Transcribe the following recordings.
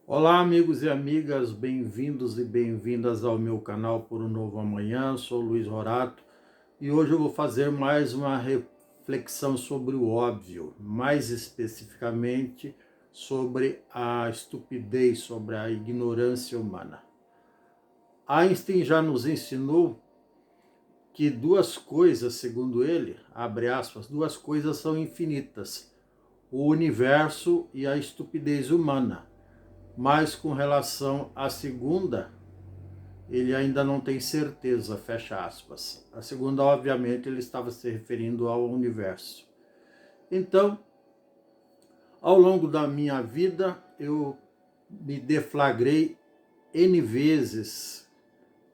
Olá, amigos e amigas, bem-vindos e bem-vindas ao meu canal Por um Novo Amanhã. Sou Luiz Rorato e hoje eu vou fazer mais uma reflexão sobre o óbvio, mais especificamente sobre a estupidez, sobre a ignorância humana. Einstein já nos ensinou que duas coisas, segundo ele, abre aspas, duas coisas são infinitas: o universo e a estupidez humana. Mas com relação à segunda, ele ainda não tem certeza, fecha aspas. A segunda, obviamente, ele estava se referindo ao universo. Então, ao longo da minha vida, eu me deflagrei N vezes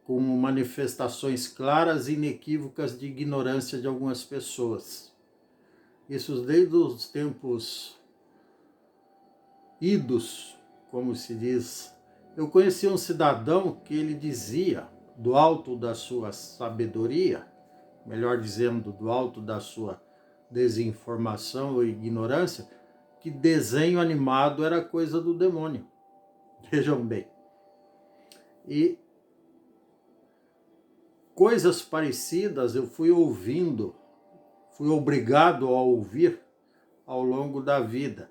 com manifestações claras e inequívocas de ignorância de algumas pessoas. Isso desde os tempos idos, como se diz. Eu conheci um cidadão que ele dizia, do alto da sua sabedoria, melhor dizendo, do alto da sua desinformação ou ignorância, que desenho animado era coisa do demônio. Vejam bem. E coisas parecidas eu fui ouvindo, fui obrigado a ouvir ao longo da vida.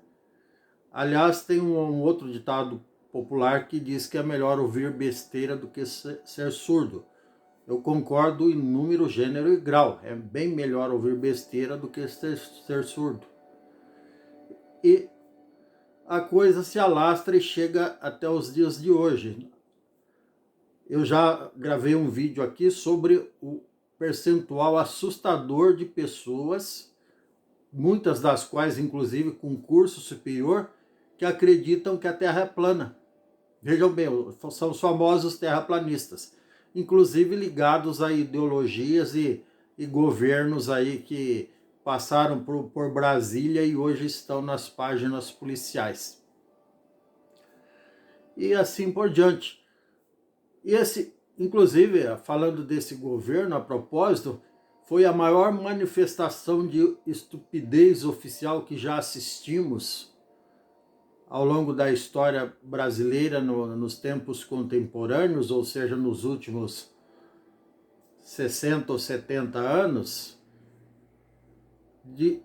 Aliás, tem um outro ditado popular que diz que é melhor ouvir besteira do que ser surdo. Eu concordo em número, gênero e grau. É bem melhor ouvir besteira do que ser surdo. E a coisa se alastra e chega até os dias de hoje. Eu já gravei um vídeo aqui sobre o percentual assustador de pessoas, muitas das quais, inclusive, com curso superior, que acreditam que a Terra é plana. Vejam bem, são os famosos terraplanistas, inclusive ligados a ideologias e governos aí que passaram por Brasília e hoje estão nas páginas policiais. E assim por diante. E inclusive, falando desse governo, a propósito, foi a maior manifestação de estupidez oficial que já assistimos ao longo da história brasileira nos tempos contemporâneos, ou seja, nos últimos 60 ou 70 anos, de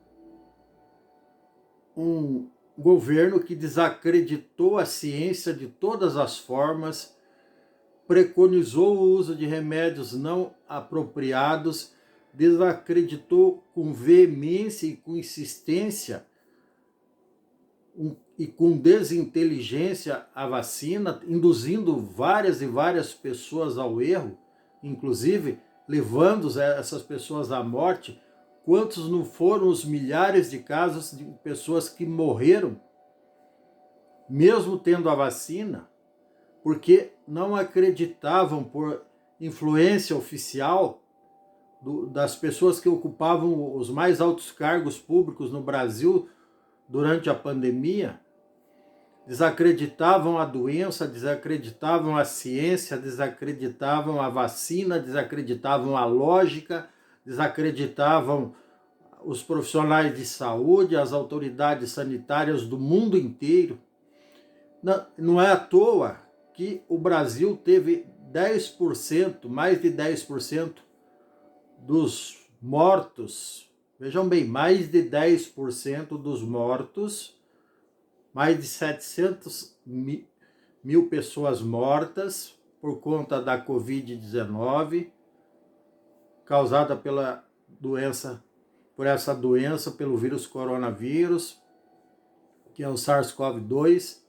um governo que desacreditou a ciência de todas as formas, preconizou o uso de remédios não apropriados, desacreditou com veemência e com insistência e com desinteligência a vacina, induzindo várias e várias pessoas ao erro, inclusive levando essas pessoas à morte. Quantos não foram os milhares de casos de pessoas que morreram, mesmo tendo a vacina, porque não acreditavam, por influência oficial das pessoas que ocupavam os mais altos cargos públicos no Brasil durante a pandemia, desacreditavam a doença, desacreditavam a ciência, desacreditavam a vacina, desacreditavam a lógica, desacreditavam os profissionais de saúde, as autoridades sanitárias do mundo inteiro. Não é à toa que o Brasil teve 10%, mais de 10% dos mortos, vejam bem, mais de 10% dos mortos, mais de 700 mil pessoas mortas por conta da Covid-19, causada pela doença, pelo vírus coronavírus, que é o SARS-CoV-2,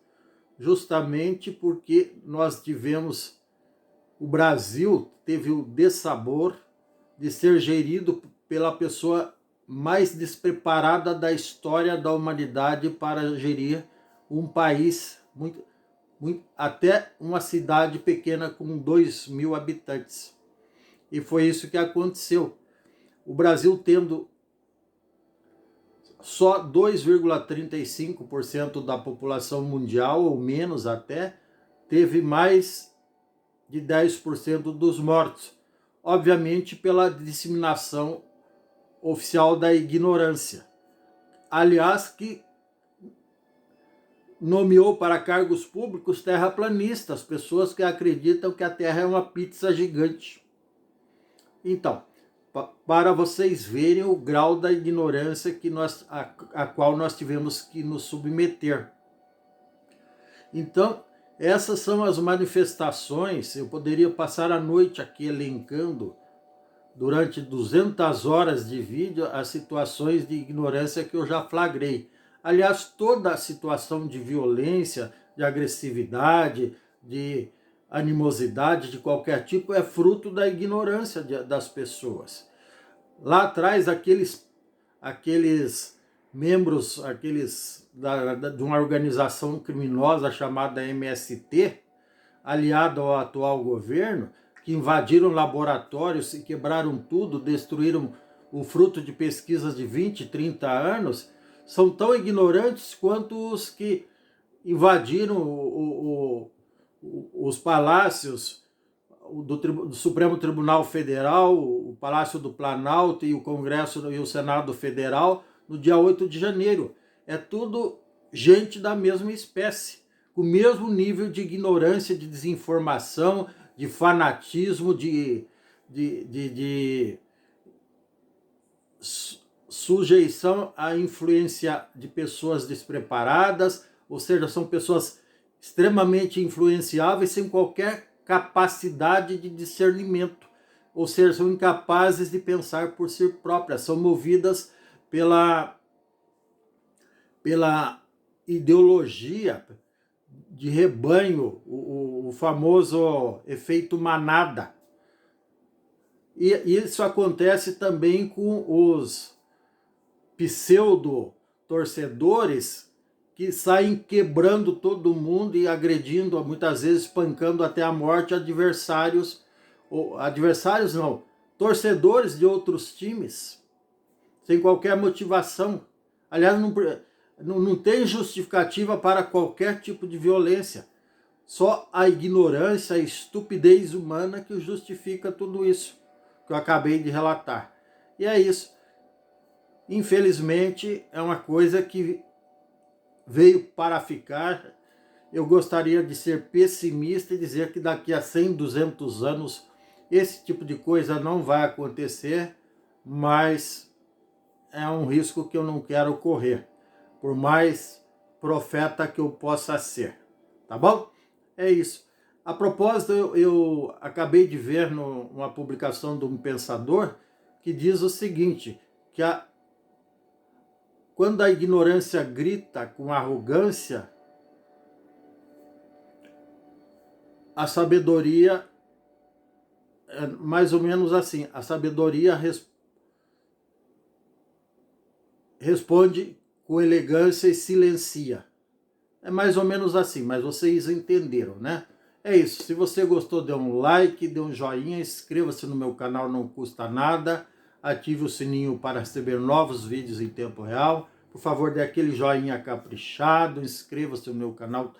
justamente porque o Brasil teve o dessabor de ser gerido pela pessoa mais despreparada da história da humanidade para gerir um país, até uma cidade pequena com 2.000 habitantes. E foi isso que aconteceu. O Brasil, tendo só 2,35% da população mundial, ou menos até, teve mais de 10% dos mortos. Obviamente pela disseminação oficial da ignorância. Aliás, que nomeou para cargos públicos terraplanistas, pessoas que acreditam que a Terra é uma pizza gigante. Então, para vocês verem o grau da ignorância que a qual nós tivemos que nos submeter. Então, essas são as manifestações. Eu poderia passar a noite aqui elencando, durante 200 horas de vídeo, as situações de ignorância que eu já flagrei. Aliás, toda a situação de violência, de agressividade, de animosidade de qualquer tipo é fruto da ignorância das pessoas. Lá atrás, aqueles membros, de uma organização criminosa chamada MST, aliado ao atual governo, que invadiram laboratórios e quebraram tudo, destruíram o fruto de pesquisas de 20, 30 anos, são tão ignorantes quanto os que invadiram os palácios do Supremo Tribunal Federal, o Palácio do Planalto e o Congresso e o Senado Federal no dia 8 de janeiro. É tudo gente da mesma espécie, com o mesmo nível de ignorância, de desinformação, de fanatismo, de sujeição à influência de pessoas despreparadas, ou seja, são pessoas extremamente influenciáveis sem qualquer capacidade de discernimento, ou seja, são incapazes de pensar por si próprias, são movidas pela ideologia de rebanho, o famoso efeito manada. E isso acontece também com os pseudo-torcedores que saem quebrando todo mundo e agredindo, muitas vezes espancando até a morte torcedores de outros times, sem qualquer motivação. Aliás, não tem justificativa para qualquer tipo de violência. Só a ignorância, a estupidez humana que justifica tudo isso que eu acabei de relatar. E é isso. Infelizmente, é uma coisa que veio para ficar. Eu gostaria de ser pessimista e dizer que daqui a 100, 200 anos esse tipo de coisa não vai acontecer, mas é um risco que eu não quero correr, por mais profeta que eu possa ser. Tá bom? É isso. A propósito, eu acabei de ver uma publicação de um pensador que diz o seguinte, que quando a ignorância grita com arrogância, a sabedoria é mais ou menos assim, a sabedoria responde com elegância e silencia. É mais ou menos assim, mas vocês entenderam, né? É isso. Se você gostou, dê um like, dê um joinha, inscreva-se no meu canal, não custa nada. Ative o sininho para receber novos vídeos em tempo real. Por favor, dê aquele joinha caprichado, inscreva-se no meu canal,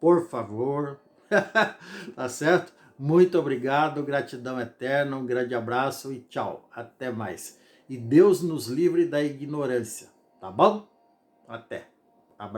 por favor. Tá certo? Muito obrigado, gratidão eterna, um grande abraço e tchau. Até mais. E Deus nos livre da ignorância, tá bom? Até.